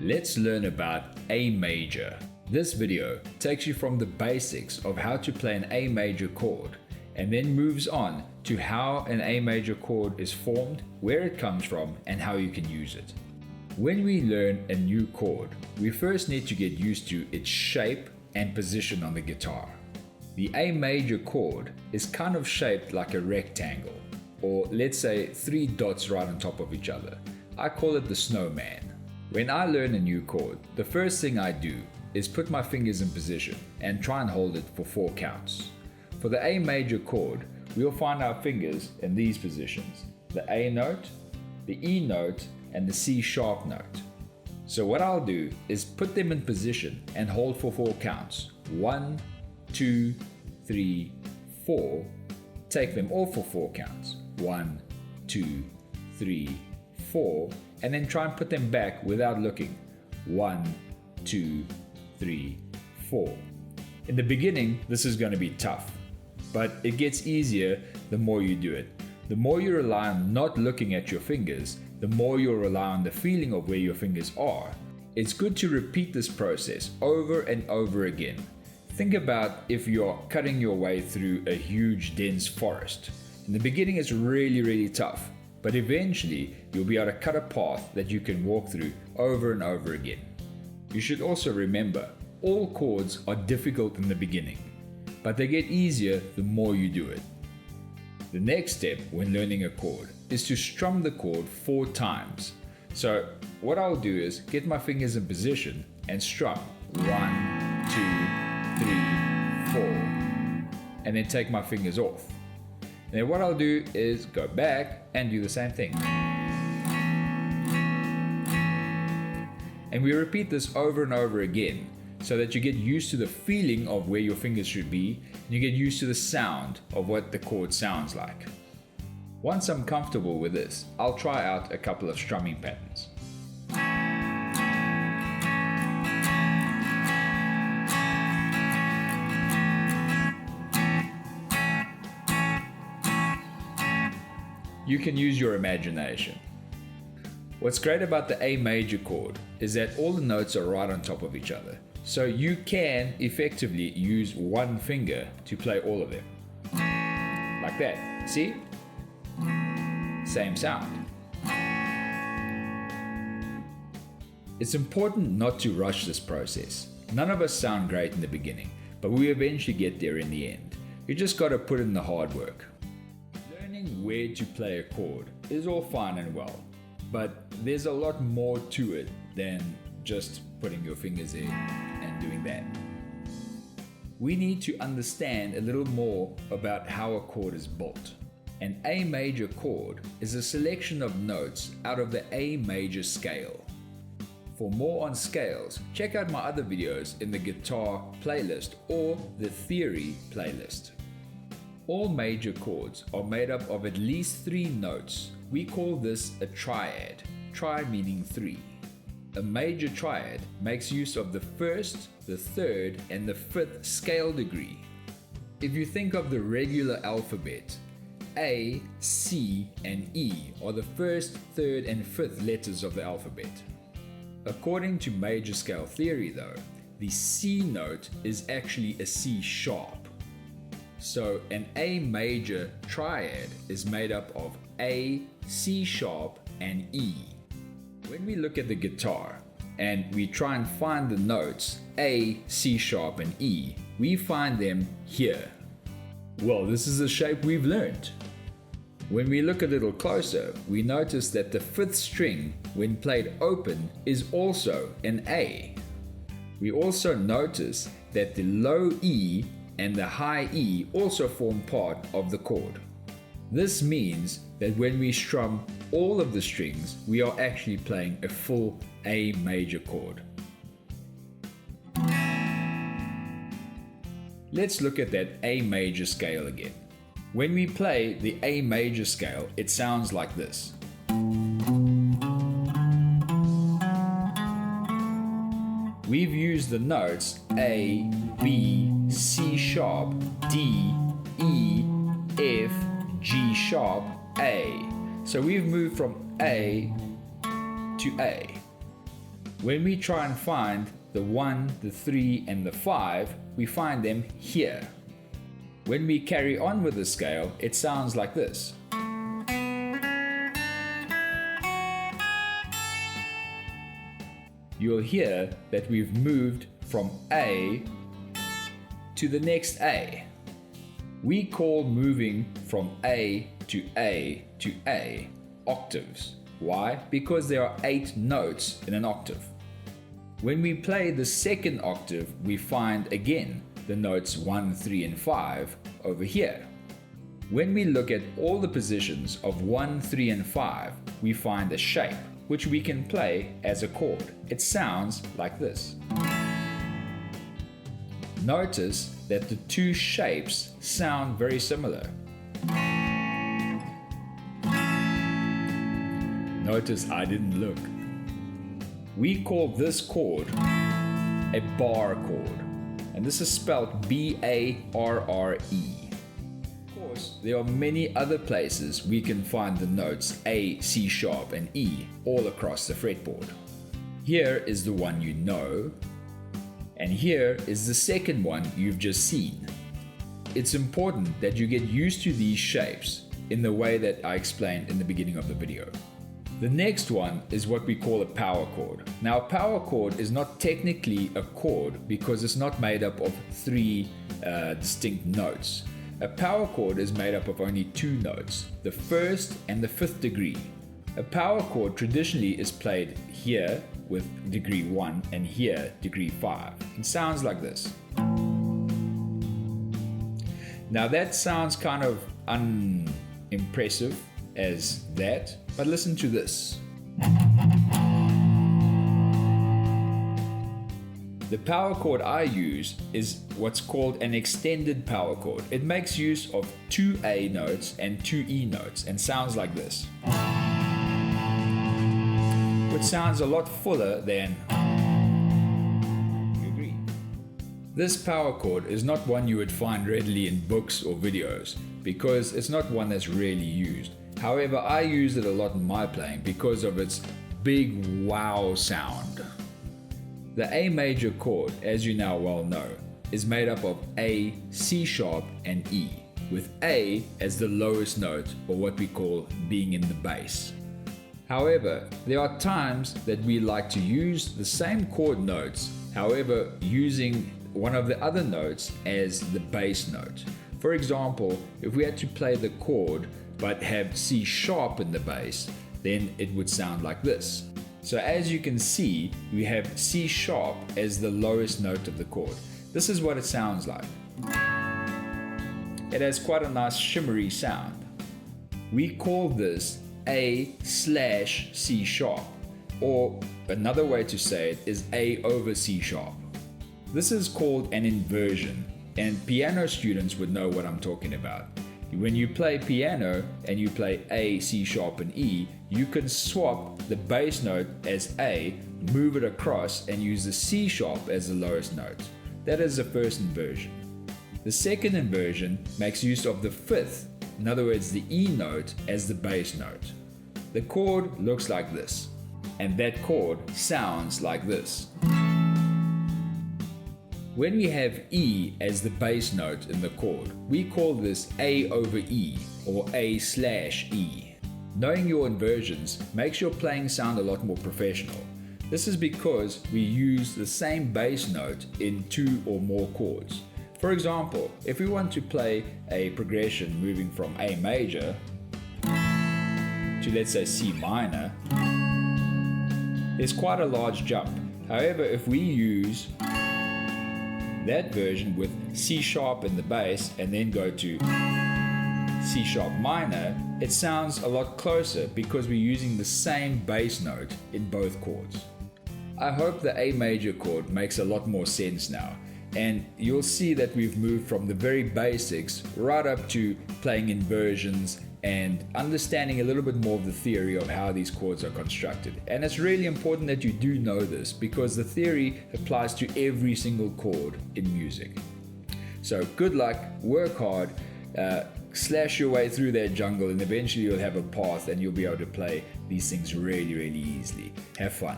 Let's learn about A major. This video takes you from the basics of how to play an A major chord and then moves on to how an A major chord is formed, where it comes from, and how you can use it. When we learn a new chord, we first need to get used to its shape and position on the guitar. The A major chord is kind of shaped like a rectangle, or let's say 3 dots right on top of each other. I call it the snowman. When I learn a new chord, the first thing I do is put my fingers in position and try and hold it for 4 counts. For the A major chord, we'll find our fingers in these positions: the A note, the E note, and the C sharp note. So what I'll do is put them in position and hold for 4 counts. 1, 2, 3, 4. Take them off for 4 counts. 1, 2, 3, 4. And then try and put them back without looking. 1, 2, 3, 4. In the beginning, this is going to be tough, but it gets easier the more you do it. The more you rely on not looking at your fingers, the more you'll rely on the feeling of where your fingers are. It's good to repeat this process over and over again. Think about if you're cutting your way through a huge dense forest. In the beginning, it's really tough, but eventually you'll be able to cut a path that you can walk through over and over again. You should also remember, all chords are difficult in the beginning, but they get easier the more you do it. The next step when learning a chord is to strum the chord 4 times. So what I'll do is get my fingers in position and strum 1, 2, 3, 4, and then take my fingers off. And then what I'll do is go back and do the same thing. And we repeat this over and over again so that you get used to the feeling of where your fingers should be and you get used to the sound of what the chord sounds like. Once I'm comfortable with this, I'll try out a couple of strumming patterns. You can use your imagination. What's great about the A major chord is that all the notes are right on top of each other, so you can effectively use one finger to play all of them. Like that, see? Same sound. It's important not to rush this process. None of us sound great in the beginning, but we eventually get there in the end. You just gotta put in the hard work. Learning where to play a chord is all fine and well, but there's a lot more to it than just putting your fingers in and doing that. We need to understand a little more about how a chord is built. An A major chord is a selection of notes out of the A major scale. For more on scales, check out my other videos in the guitar playlist or the theory playlist. All major chords are made up of at least 3 notes. We call this a triad, tri meaning 3. A major triad makes use of the 1st, the 3rd, and the 5th scale degree. If you think of the regular alphabet, A, C, and E are the 1st, 3rd, and 5th letters of the alphabet. According to major scale theory though, the C note is actually a C sharp. So an A major triad is made up of A, C sharp, and E. When we look at the guitar and we try and find the notes A, C sharp, and E, we find them here. Well, this is the shape we've learned. When we look a little closer, we notice that the 5th string, when played open, is also an A. We also notice that the low E and the high E also form part of the chord. This means that when we strum all of the strings, we are actually playing a full A major chord. Let's look at that A major scale again. When we play the A major scale, it sounds like this. We've used the notes A, B, C sharp, D, E, F, G sharp, A. So we've moved from A to A. When we try and find the 1, the 3, and the 5, we find them here. When we carry on with the scale, it sounds like this. You'll hear that we've moved from A to the next A. We call moving from A to A to A octaves. Why? Because there are 8 notes in an octave. When we play the second octave, we find again the notes 1, 3, and 5 over here. When we look at all the positions of 1, 3, and 5, we find a shape which we can play as a chord. It sounds like this. Notice that the two shapes sound very similar. Notice I didn't look. We call this chord a bar chord, and this is spelled B-A-R-R-E. Of course, there are many other places we can find the notes A, C sharp, and E all across the fretboard. Here is the one you know, and here is the second one you've just seen. It's important that you get used to these shapes in the way that I explained in the beginning of the video. The next one is what we call a power chord. Now, a power chord is not technically a chord because it's not made up of 3 distinct notes. A power chord is made up of only 2 notes, the 1st and the 5th degree. A power chord traditionally is played here with degree 1 and here degree 5. It sounds like this. Now that sounds kind of unimpressive as that, but listen to this. The power chord I use is what's called an extended power chord. It makes use of 2 A notes and 2 E notes and sounds like this, which sounds a lot fuller than you agree. This power chord is not one you would find readily in books or videos because it's not one that's really used. However, I use it a lot in my playing because of its big wow sound. The A major chord, as you now well know, is made up of A, C sharp, and E, with A as the lowest note, or what we call being in the bass. However, there are times that we like to use the same chord notes, however, using one of the other notes as the bass note. For example, if we had to play the chord but have C sharp in the bass, then it would sound like this. So as you can see, we have C sharp as the lowest note of the chord. This is what it sounds like. It has quite a nice shimmery sound. We call this A/C sharp, or another way to say it is A over C sharp. This is called an inversion, and piano students would know what I'm talking about. When you play piano and you play A, C sharp, and E, you can swap the bass note as A, move it across, and use the C sharp as the lowest note. That is the first inversion. The second inversion makes use of the 5th, in other words the E note, as the bass note. The chord looks like this, and that chord sounds like this. When we have E as the bass note in the chord, we call this A over E, or A/E. Knowing your inversions makes your playing sound a lot more professional. This is because we use the same bass note in 2 or more chords. For example, if we want to play a progression moving from A major to, let's say, C minor, there's quite a large jump. However, if we use that version with C sharp in the bass and then go to C sharp minor, it sounds a lot closer because we're using the same bass note in both chords. I hope the A major chord makes a lot more sense now, and you'll see that we've moved from the very basics right up to playing inversions and understanding a little bit more of the theory of how these chords are constructed. And it's really important that you do know this because the theory applies to every single chord in music. So good luck, work hard, slash your way through that jungle, and eventually you'll have a path and you'll be able to play these things really, really easily. Have fun.